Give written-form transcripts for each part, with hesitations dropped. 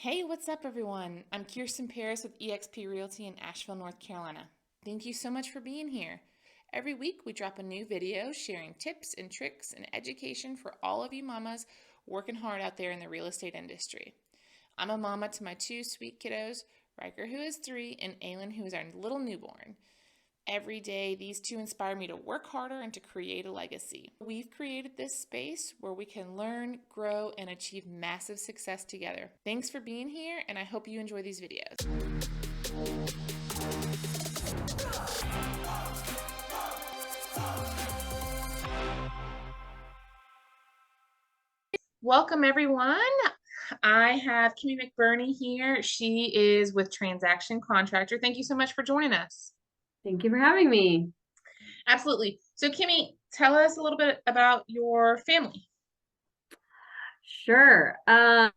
Hey, what's up, everyone? I'm Kirsten Paris with eXp Realty in Asheville, North Carolina. Thank you so much for being here. Every week, we drop a new video sharing tips and tricks and education for all of you mamas working hard out there in the real estate industry. I'm a mama to my two sweet kiddos, Riker, who is 3, and Aylin, who is our little newborn. Every day, these two inspire me to work harder and to create a legacy. We've created this space where we can learn, grow, and achieve massive success together. Thanks for being here, and I hope you enjoy these videos. Welcome, everyone. I have Kimi McBurney here. She is with Transaction Contractor. Thank you so much for joining us. Thank you for having me. Absolutely. So, Kimi, tell us a little bit about your family. Sure. Like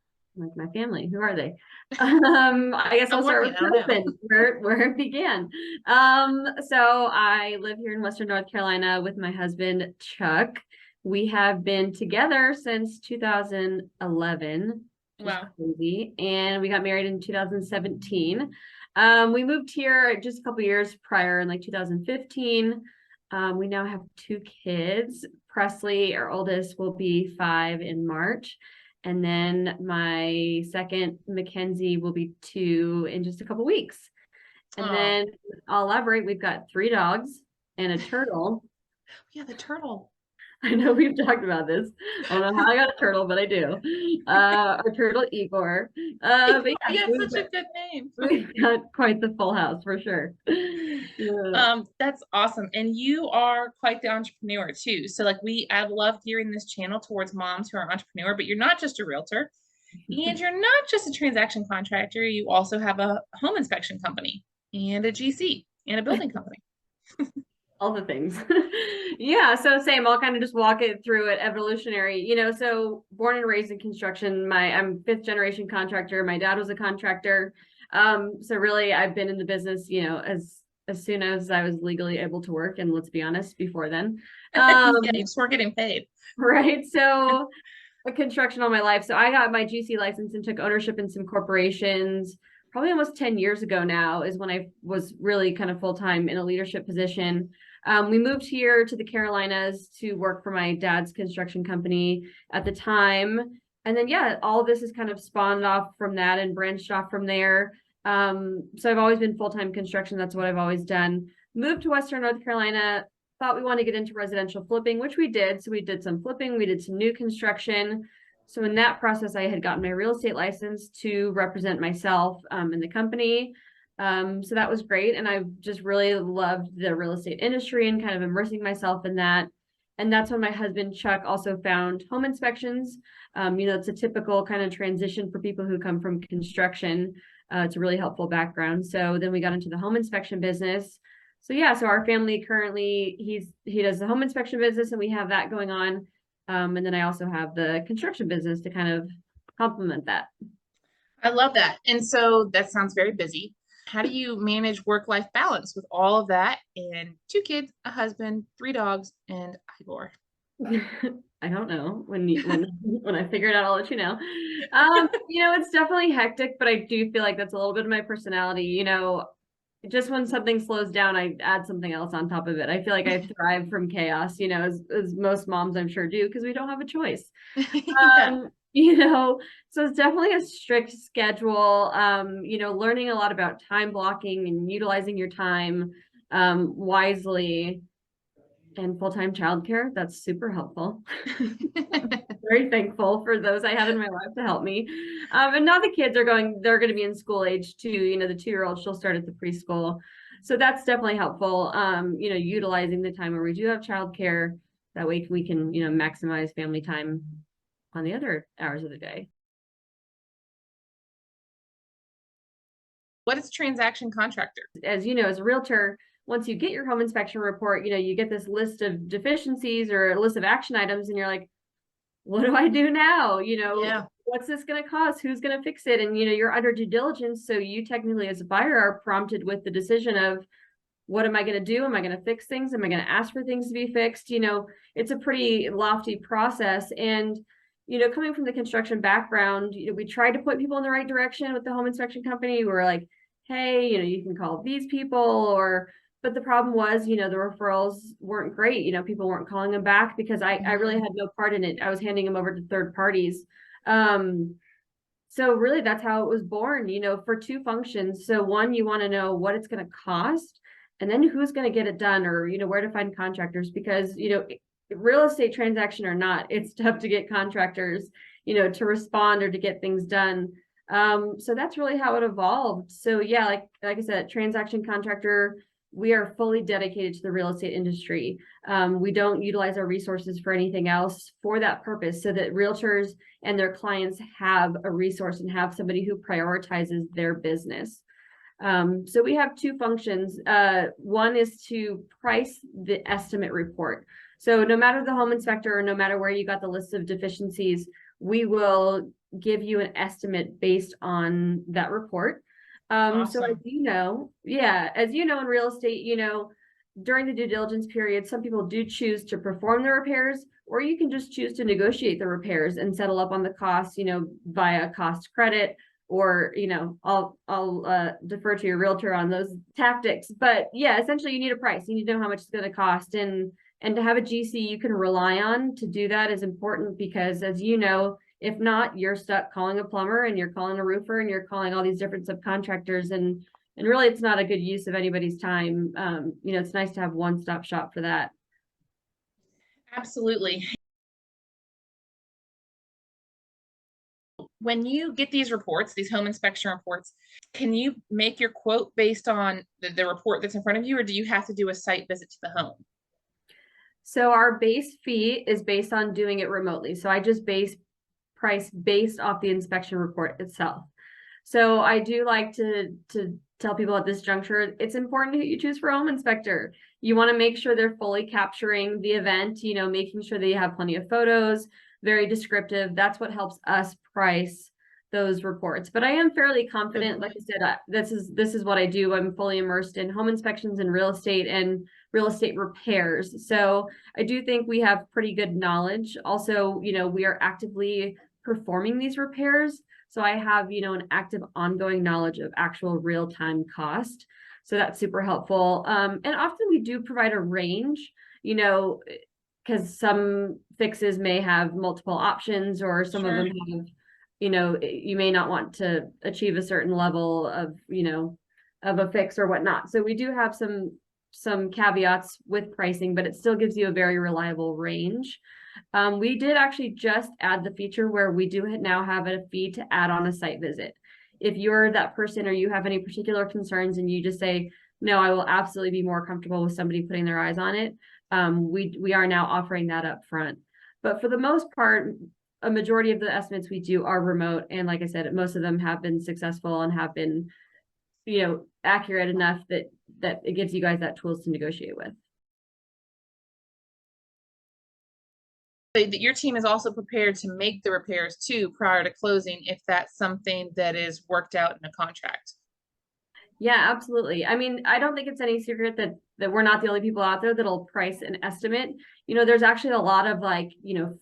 my family, who are they? I guess I'll start with my husband, where it began. So I live here in Western North Carolina with my husband, Chuck. We have been together since 2011. Wow. Crazy. And we got married in 2017. We moved here just a couple years prior in like 2015. We now have 2 kids. Presley, our oldest, will be 5 in March. And then my second, Mackenzie, will be 2 in just a couple weeks. And then I'll elaborate. We've got 3 dogs and a turtle. Yeah, the turtle. I know we've talked about this. I don't know how I got a turtle, but I do. Our turtle, Igor. But yeah, such a good name. We've got quite the full house for sure. That's awesome. And you are quite the entrepreneur too. So I love gearing this channel towards moms who are entrepreneur, but you're not just a realtor and you're not just a transaction contractor. You also have a home inspection company and a GC and a building company. All the things. Yeah, so same, I'll kind of just walk it through it evolutionary, so born and raised in construction. I'm 5th generation contractor. My dad was a contractor. So really I've been in the business, as soon as I was legally able to work, and let's be honest, before then. Yeah, you just weren't getting paid. Right. So construction all my life. So I got my GC license and took ownership in some corporations probably almost 10 years ago now is when I was really kind of full-time in a leadership position. We moved here to the Carolinas to work for my dad's construction company at the time. And then, yeah, all of this has kind of spawned off from that and branched off from there. So I've always been full-time construction. That's what I've always done. Moved to Western North Carolina, thought we wanted to get into residential flipping, which we did. So we did some flipping, we did some new construction. So in that process, I had gotten my real estate license to represent myself in the company. So that was great. And I just really loved the real estate industry and kind of immersing myself in that. And that's when my husband, Chuck, also found home inspections. It's a typical kind of transition for people who come from construction. It's a really helpful background. So then we got into the home inspection business. So yeah, so our family currently, he does the home inspection business and we have that going on. And then I also have the construction business to kind of complement that. I love that. And so that sounds very busy. How do you manage work-life balance with all of that and 2 kids, a husband, 3 dogs, and Igor? I don't know. When I figure it out, I'll let you know. It's definitely hectic, but I do feel like that's a little bit of my personality. Just when something slows down, I add something else on top of it. I feel like I thrive from chaos, as most moms I'm sure do, because we don't have a choice. Yeah. So it's definitely a strict schedule. Learning a lot about time blocking and utilizing your time wisely, and full-time childcare. That's super helpful. Very thankful for those I have in my life to help me. And now the kids they're going to be in school age too. The 2-year-old, she'll start at the preschool. So that's definitely helpful. Utilizing the time where we do have childcare. That way we can, maximize family time on the other hours of the day. What is transaction contractor? As you know, as a realtor, once you get your home inspection report, you get this list of deficiencies or a list of action items, and you're like, what do I do now? Yeah. What's this going to cost? Who's going to fix it? And, you're under due diligence. So you technically as a buyer are prompted with the decision of, what am I going to do? Am I going to fix things? Am I going to ask for things to be fixed? It's a pretty lofty process. And, coming from the construction background, we tried to point people in the right direction with the home inspection company. We were like, hey, you can call these people, but the problem was, the referrals weren't great. People weren't calling them back because I really had no part in it. I was handing them over to third parties. So really that's how it was born, for two functions. So one, you want to know what it's going to cost, and then who's going to get it done, or, where to find contractors, because, real estate transaction or not, it's tough to get contractors, to respond or to get things done. So that's really how it evolved. So yeah, like I said, transaction contractor, we are fully dedicated to the real estate industry. We don't utilize our resources for anything else for that purpose, so that realtors and their clients have a resource and have somebody who prioritizes their business. So we have two functions. One is to price the estimate report. So no matter the home inspector, or no matter where you got the list of deficiencies, we will give you an estimate based on that report. Awesome. So as in real estate, during the due diligence period, some people do choose to perform the repairs, or you can just choose to negotiate the repairs and settle up on the costs, via cost credit, or, I'll defer to your realtor on those tactics. But yeah, essentially you need a price. You need to know how much it's going to cost, and to have a GC you can rely on to do that is important, because as you know, if not, you're stuck calling a plumber, and you're calling a roofer, and you're calling all these different subcontractors, and really it's not a good use of anybody's time. It's nice to have one-stop shop for that. Absolutely. When you get these reports, these home inspection reports, can you make your quote based on the report that's in front of you, or do you have to do a site visit to the home? So our base fee is based on doing it remotely. So I just price based off the inspection report itself. So I do like to tell people at this juncture, it's important who you choose for home inspector. You want to make sure they're fully capturing the event, making sure that you have plenty of photos, very descriptive. That's what helps us price those reports. But I am fairly confident. Like I said, this is what I do. I'm fully immersed in home inspections and real estate repairs. So I do think we have pretty good knowledge. Also, we are actively performing these repairs. So I have, an active ongoing knowledge of actual real-time cost. So that's super helpful. And often we do provide a range, because some fixes may have multiple options, or some of them have, you may not want to achieve a certain level of, of a fix or whatnot. So we do have some caveats with pricing, but it still gives you a very reliable range. We did actually just add the feature where we do now have a fee to add on a site visit. If you're that person, or you have any particular concerns, and you just say, no, I will absolutely be more comfortable with somebody putting their eyes on it, we are now offering that up front. But for the most part, a majority of the estimates we do are remote. And like I said, most of them have been successful and have been, accurate enough that it gives you guys that tools to negotiate with. That your team is also prepared to make the repairs too prior to closing, if that's something that is worked out in a contract. Yeah, absolutely. I mean, I don't think it's any secret that we're not the only people out there that'll price an estimate. There's actually a lot of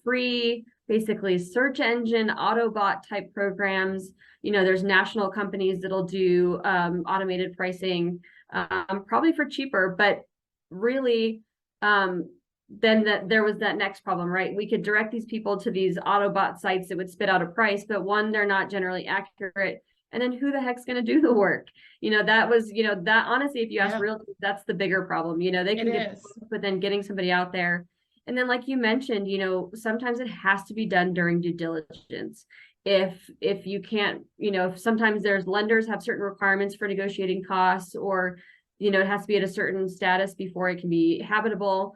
free, basically search engine, Autobot type programs. There's national companies that'll do automated pricing, probably for cheaper, but really, then there was that next problem, right? We could direct these people to these Autobot sites that would spit out a price, but one, they're not generally accurate. And then who the heck's going to do the work? That was, that honestly, if you ask Realtors, that's the bigger problem. They can get, but then getting somebody out there. And then, like you mentioned, sometimes it has to be done during due diligence. If you can't, if sometimes there's lenders have certain requirements for negotiating costs, or, it has to be at a certain status before it can be habitable.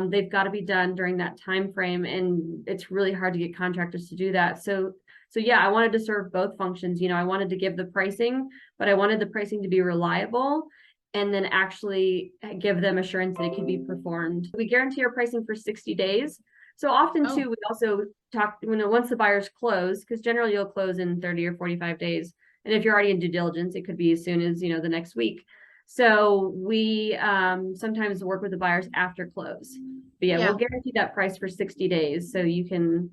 They've got to be done during that time frame, and it's really hard to get contractors to do that. So yeah, I wanted to serve both functions. I wanted to give the pricing, but I wanted the pricing to be reliable, and then actually give them assurance that it can be performed. We guarantee our pricing for 60 days. So often too, we also talk, once the buyers close, because generally you'll close in 30 or 45 days. And if you're already in due diligence, it could be as soon as, the next week. So we sometimes work with the buyers after close. But yeah, Yeah. we'll guarantee that price for 60 days. So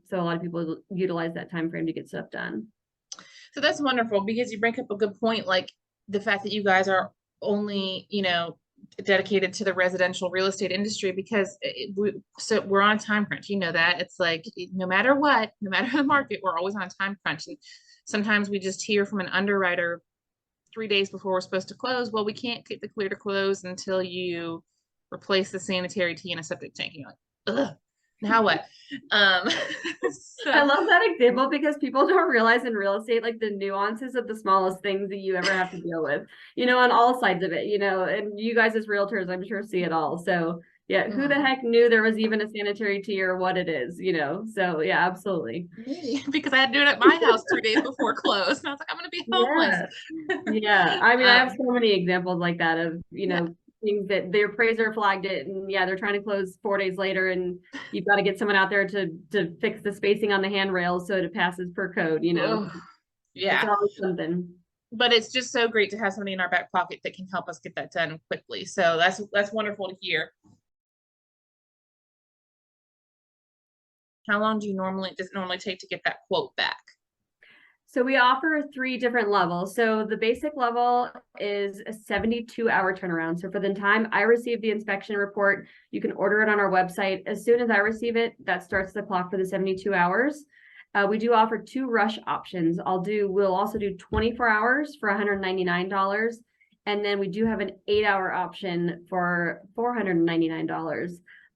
so a lot of people utilize that time frame to get stuff done. So that's wonderful because you bring up a good point, like the fact that you guys are only, dedicated to the residential real estate industry because so we're on a time crunch. You know that it's like no matter what, no matter the market, we're always on a time crunch. And sometimes we just hear from an underwriter 3 days before we're supposed to close. Well, we can't get the clear to close until you replace the sanitary tea in a septic tank. And you're like, ugh, now what? Um, I so love that example because people don't realize in real estate, like the nuances of the smallest things that you ever have to deal with, on all sides of it, and you guys as realtors, I'm sure see it all. So yeah, who the heck knew there was even a sanitary tea or what it is, So yeah, absolutely. because I had to do it at my house 3 days before close. And I was like, I'm going to be homeless. Yeah. Yeah. I mean, I have Um, so many examples like that of, yeah. things that their appraiser flagged it and yeah, they're trying to close 4 days later and you've got to get someone out there to fix the spacing on the handrails so it passes per code, Ugh, It's yeah. always something. But it's just so great to have somebody in our back pocket that can help us get that done quickly. So that's wonderful to hear. How long does it normally take to get that quote back? So we offer 3 different levels. So the basic level is a 72-hour turnaround. So for the time I receive the inspection report, you can order it on our website. As soon as I receive it, that starts the clock for the 72 hours. We do offer 2 rush options. We'll also do 24 hours for $199. And then we do have an 8-hour option for $499.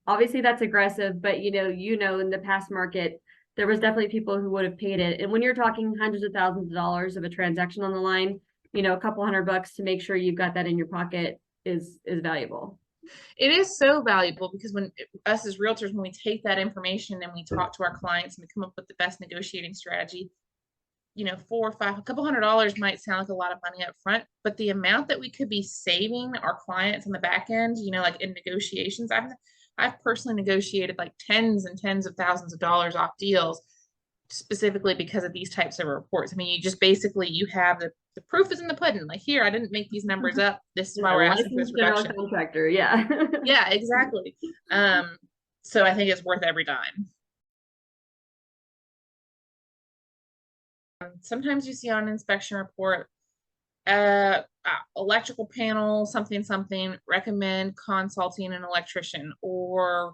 Obviously that's aggressive, but in the past market, there was definitely people who would have paid it. And when you're talking hundreds of thousands of dollars of a transaction on the line, a couple $100 to make sure you've got that in your pocket is valuable. It is so valuable because when us as realtors, when we take that information and we talk to our clients and we come up with the best negotiating strategy, 4 or 5, a couple $100 might sound like a lot of money up front, but the amount that we could be saving our clients on the back end, like in negotiations, I've personally negotiated like tens and tens of thousands of dollars off deals specifically because of these types of reports. I mean, you just basically, you have the proof is in the pudding. Like here, I didn't make these numbers up. This is why we're asking for this Licensed general reduction. contractor, yeah. Yeah, exactly. So I think it's worth every dime. Sometimes you see on an inspection report, electrical panel, something, recommend consulting an electrician, or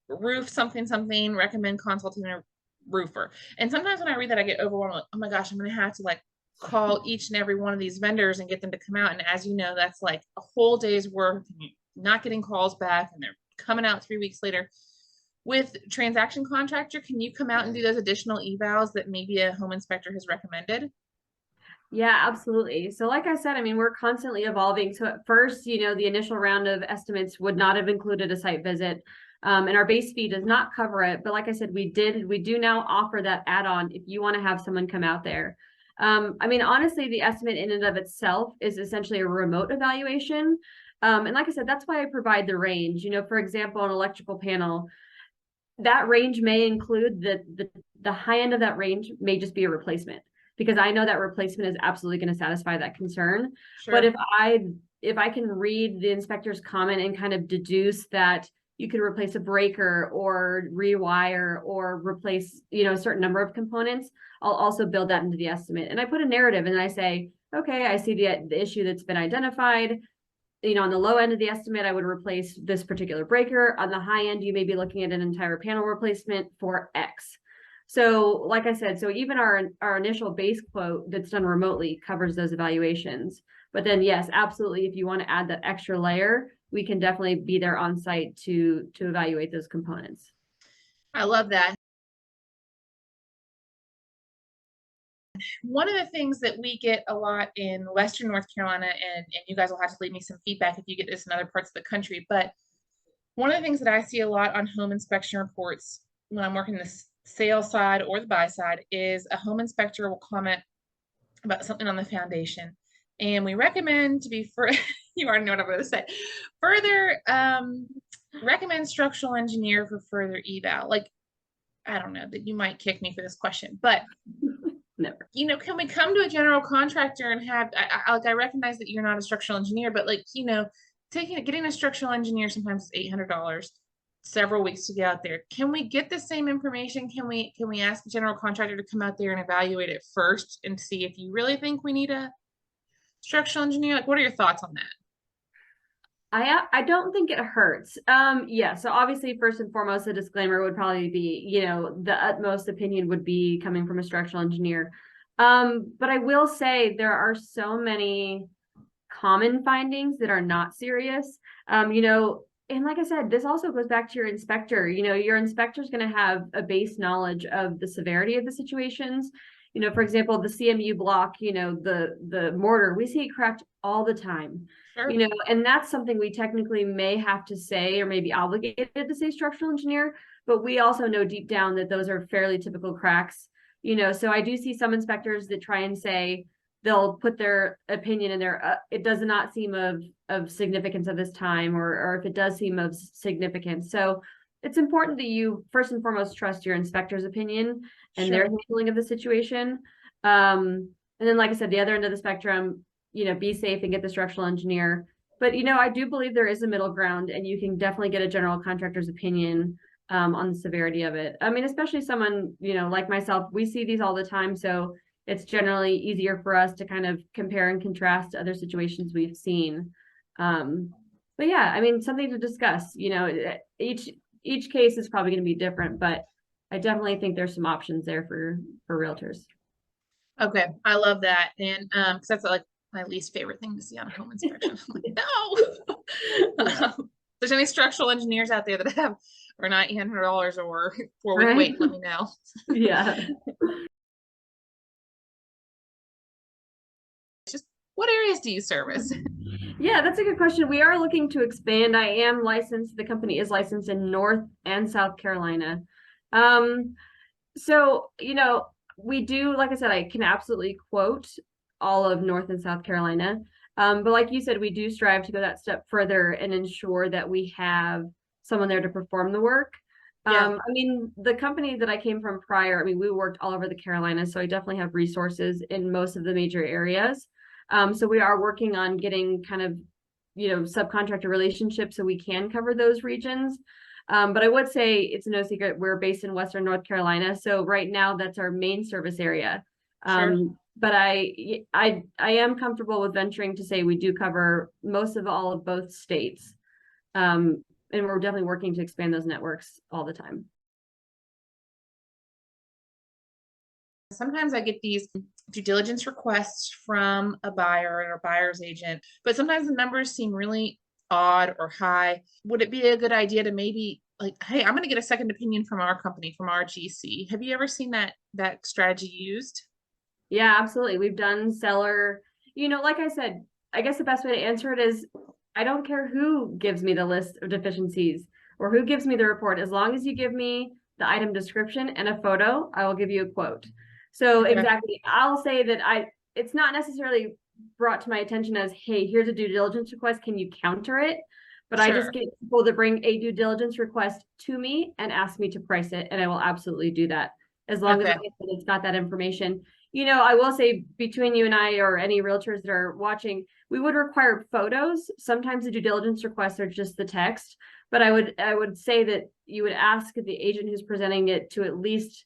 roof, something, recommend consulting a roofer. And sometimes when I read that, I get overwhelmed, like, oh my gosh, I'm going to have to like call each and every one of these vendors and get them to come out. And as you know, that's like a whole day's work, not getting calls back, and they're coming out 3 weeks later. With transaction contractor, can you come out and do those additional evals that maybe a home inspector has recommended? Yeah, absolutely. So like I said, I mean, we're constantly evolving. So at first, the initial round of estimates would not have included a site visit. And our base fee does not cover it. But like I said, we do now offer that add-on if you want to have someone come out there. I mean, honestly, the estimate in and of itself is essentially a remote evaluation. And like I said, that's why I provide the range. For example, an electrical panel, that range may include the high end of that range may just be a replacement, because I know that replacement is absolutely going to satisfy that concern. Sure. But if I can read the inspector's comment and kind of deduce that you could replace a breaker or rewire or replace, a certain number of components, I'll also build that into the estimate. And I put a narrative and I say, okay, I see the issue that's been identified. On the low end of the estimate, I would replace this particular breaker. On the high end, you may be looking at an entire panel replacement for X. So like I said, so even our initial base quote that's done remotely covers those evaluations. But then yes, absolutely, if you want to add that extra layer, we can definitely be there on site to evaluate those components. I love that. One of the things that we get a lot in Western North Carolina, and you guys will have to leave me some feedback if you get this in other parts of the country, but one of the things that I see a lot on home inspection reports when I'm working the sales side or the buy side is a home inspector will comment about something on the foundation. And we recommend to be you already know what I'm going to say, further recommend structural engineer for further eval. Like, I don't know, that you might kick me for this question, but never. Can we come to a general contractor and have, I recognize that you're not a structural engineer, but like, getting a structural engineer sometimes is $800 several weeks to get out there. Can we get the same information? Can we ask the general contractor to come out there and evaluate it first and see if you really think we need a structural engineer? Like, what are your thoughts on that? I don't think it hurts. Yeah, so obviously first and foremost, a disclaimer would probably be, the utmost opinion would be coming from a structural engineer. But I will say there are so many common findings that are not serious. And like I said, this also goes back to your inspector. Your inspector is going to have a base knowledge of the severity of the situations. For example, the CMU block, the mortar, we see it cracked all the time. Sure. And that's something we technically may have to say or maybe obligated to say structural engineer, but we also know deep down that those are fairly typical cracks. So I do see some inspectors that try and say they'll put their opinion in there. It does not seem of significance at this time, or if it does seem of significance. So it's important that you first and foremost trust your inspector's opinion and their handling of the situation. And then, like I said, the other end of the spectrum, be safe and get the structural engineer. But, I do believe there is a middle ground, and you can definitely get a general contractor's opinion on the severity of it. I mean, especially someone, like myself, we see these all the time. So it's generally easier for us to kind of compare and contrast to other situations we've seen. But yeah, I mean, something to discuss. Each case is probably going to be different, but I definitely think there's some options there for realtors. Okay, I love that, and because that's like my least favorite thing to see on a home inspection. I'm like, no. If there's any structural engineers out there that have or $900 or 4-week wait, let me know. Yeah. Just what areas do you service? Yeah, that's a good question. We are looking to expand. I am licensed. The company is licensed in North and South Carolina. So, we do, like I said, I can absolutely quote all of North and South Carolina. But like you said, we do strive to go that step further and ensure that we have someone there to perform the work. Yeah. I mean, the company that I came from prior, I mean, we worked all over the Carolinas, so I definitely have resources in most of the major areas. So we are working on getting kind of, subcontractor relationships so we can cover those regions. But I would say it's no secret we're based in Western North Carolina. So right now that's our main service area. Sure. But I am comfortable with venturing to say we do cover most of all of both states. And we're definitely working to expand those networks all the time. Sometimes I get these due diligence requests from a buyer or a buyer's agent, but sometimes the numbers seem really odd or high. Would it be a good idea to maybe like, hey, I'm going to get a second opinion from our company, from our GC? Have you ever seen that strategy used? Yeah, absolutely. We've done seller, like I said, I guess the best way to answer it is I don't care who gives me the list of deficiencies or who gives me the report. As long as you give me the item description and a photo, I will give you a quote. So exactly, I'll say that it's not necessarily brought to my attention as, hey, here's a due diligence request. Can you counter it? But I just get people to bring a due diligence request to me and ask me to price it. And I will absolutely do that as long as it's got that information. I will say between you and I or any realtors that are watching, we would require photos. Sometimes the due diligence requests are just the text, but I would say that you would ask the agent who's presenting it to at least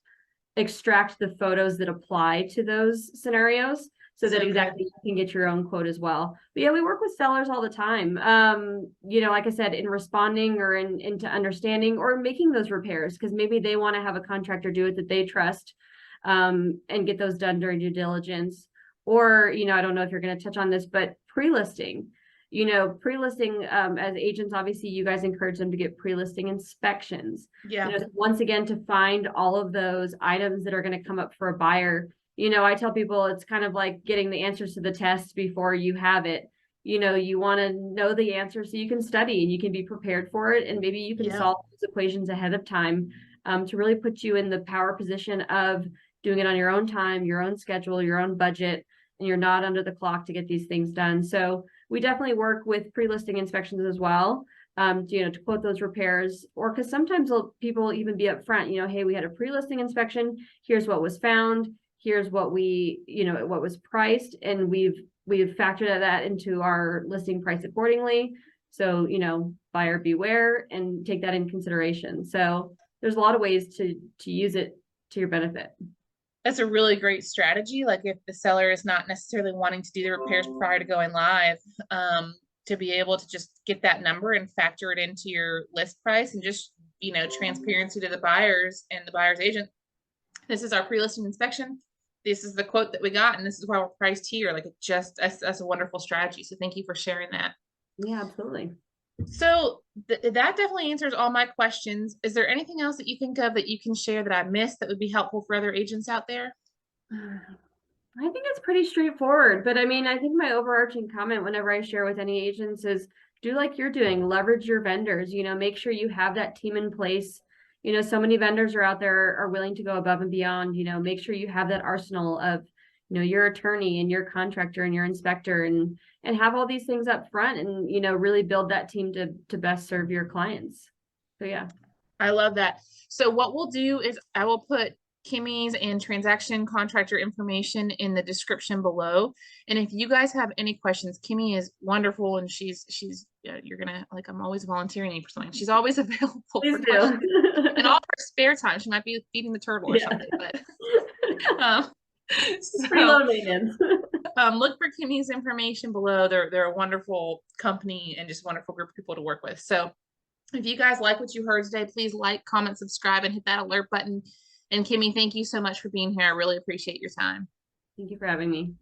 extract the photos that apply to those scenarios so that exactly you can get your own quote as well. But yeah, we work with sellers all the time. Like I said, in responding or into understanding or making those repairs, because maybe they want to have a contractor do it that they trust, and get those done during due diligence. Or, I don't know if you're going to touch on this, but pre-listing, as agents, obviously you guys encourage them to get pre-listing inspections. Yeah. Once again, to find all of those items that are going to come up for a buyer. I tell people it's kind of like getting the answers to the test before you have it. You want to know the answer so you can study and you can be prepared for it. And maybe you can solve those equations ahead of time, to really put you in the power position of doing it on your own time, your own schedule, your own budget, and you're not under the clock to get these things done. So we definitely work with pre-listing inspections as well, to quote those repairs, or because sometimes people will even be upfront, hey, we had a pre-listing inspection. Here's what was found. Here's what what was priced. And we've factored that into our listing price accordingly. So, buyer beware and take that in consideration. So there's a lot of ways to use it to your benefit. That's a really great strategy. Like if the seller is not necessarily wanting to do the repairs prior to going live, to be able to just get that number and factor it into your list price and just, transparency to the buyers and the buyer's agent. This is our pre-listing inspection. This is the quote that we got, and this is why we're priced here. Like that's a wonderful strategy. So thank you for sharing that. Yeah, absolutely. So that definitely answers all my questions. Is there anything else that you think of that you can share that I missed that would be helpful for other agents out there? I think it's pretty straightforward, but I mean, I think my overarching comment whenever I share with any agents is do like you're doing, leverage your vendors, make sure you have that team in place. So many vendors are out there are willing to go above and beyond, make sure you have that arsenal of, your attorney and your contractor and your inspector and have all these things up front and, really build that team to best serve your clients. So yeah. I love that. So what we'll do is I will put Kimmy's and transaction contractor information in the description below. And if you guys have any questions, Kimmy is wonderful and she's you're gonna like I'm always volunteering for something. She's always available Please for do. questions. And all her spare time. She might be feeding the turtle or something, but Pretty low maintenance. Look for Kimmy's information below. They're a wonderful company and just a wonderful group of people to work with. So if you guys like what you heard today, please like, comment, subscribe, and hit that alert button. And Kimmy, thank you so much for being here. I really appreciate your time. Thank you for having me.